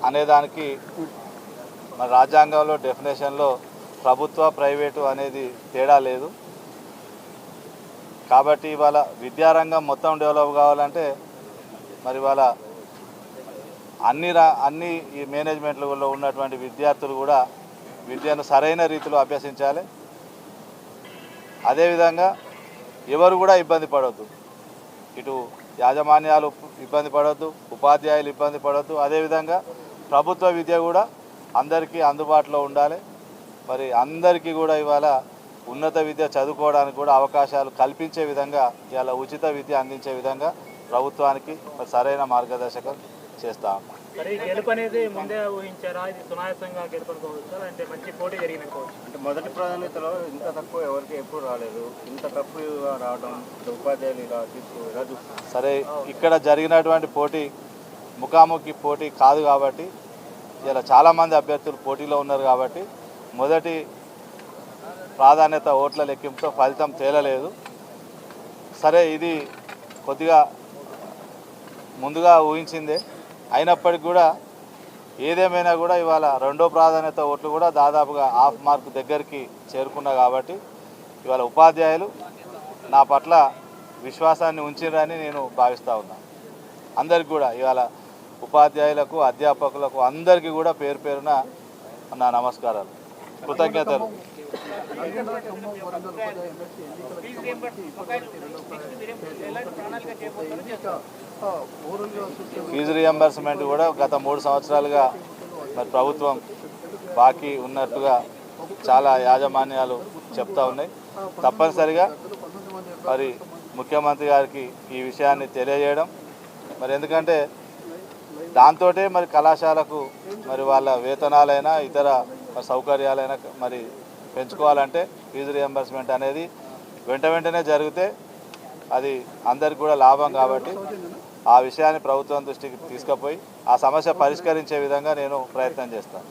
అనేదానికి మన రాజ్యాంగంలో డెఫినేషన్లో ప్రభుత్వ ప్రైవేటు అనేది తేడా లేదు. కాబట్టి ఇవాళ విద్యారంగం మొత్తం డెవలప్ కావాలంటే మరి ఇవాళ అన్ని ఈ మేనేజ్మెంట్లో ఉన్నటువంటి విద్యార్థులు కూడా విద్యను సరైన రీతిలో అభ్యసించాలి. అదేవిధంగా ఎవరు కూడా ఇబ్బంది పడవద్దు, ఇటు యాజమాన్యాలు ఇబ్బంది పడవద్దు, ఉపాధ్యాయులు ఇబ్బంది పడవద్దు. అదేవిధంగా ప్రభుత్వ విద్య కూడా అందరికీ అందుబాటులో ఉండాలి. మరి అందరికీ కూడా ఇవాళ ఉన్నత విద్య చదువుకోవడానికి కూడా అవకాశాలు కల్పించే విధంగా ఇవాళ ఉచిత విద్య అందించే విధంగా ప్రభుత్వానికి సరైన మార్గదర్శకం చేస్తాం. అంటే మొదటి ప్రాధాన్యతలో ఇంత తక్కువ ఎవరికి ఎప్పుడు రాలేదు, ఇంత తక్కువ రావడం ఉపాధ్యాయులు ఇలా తీసుకు సరే, ఇక్కడ జరిగినటువంటి పోటీ ముఖాముఖి పోటీ కాదు కాబట్టి ఇలా చాలామంది అభ్యర్థులు పోటీలో ఉన్నారు కాబట్టి మొదటి ప్రాధాన్యత ఓట్ల లెక్కింపుతో ఫలితం తేలలేదు. సరే, ఇది కొద్దిగా ముందుగా ఊహించిందే అయినప్పటికీ కూడా ఏదేమైనా కూడా ఇవాళ రెండో ప్రాధాన్యత ఓట్లు కూడా దాదాపుగా హాఫ్ మార్క్ దగ్గరికి చేరుకున్నా కాబట్టి ఇవాళ ఉపాధ్యాయులు నా పట్ల విశ్వాసాన్ని ఉంచిరని నేను భావిస్తూ ఉన్నాను. అందరికీ కూడా ఇవాళ ఉపాధ్యాయులకు అధ్యాపకులకు అందరికీ కూడా పేరు పేరున నా నమస్కారాలు, కృతజ్ఞతలు. ఫీజు రియంబర్స్మెంట్ కూడా గత 3 సంవత్సరాలుగా మరి ప్రభుత్వం బాకీ ఉన్నట్టుగా చాలా యాజమాన్యాలు చెప్తా ఉన్నాయి. తప్పనిసరిగా మరి ముఖ్యమంత్రి గారికి ఈ విషయాన్ని తెలియజేయడం, మరి ఎందుకంటే దాంతో మరి కళాశాలకు మరి వాళ్ళ వేతనాలైనా ఇతర సౌకర్యాలైనా మరి పెంచుకోవాలంటే ఫీజు రియంబర్స్మెంట్ అనేది వెంటనే జరిగితే అది అందరికి కూడా లాభం. కాబట్టి ఆ విషయాన్ని ప్రభుత్వం దృష్టికి తీసుకుపోయి ఆ సమస్య పరిష్కరించే విధంగా నేను ప్రయత్నం చేస్తాను.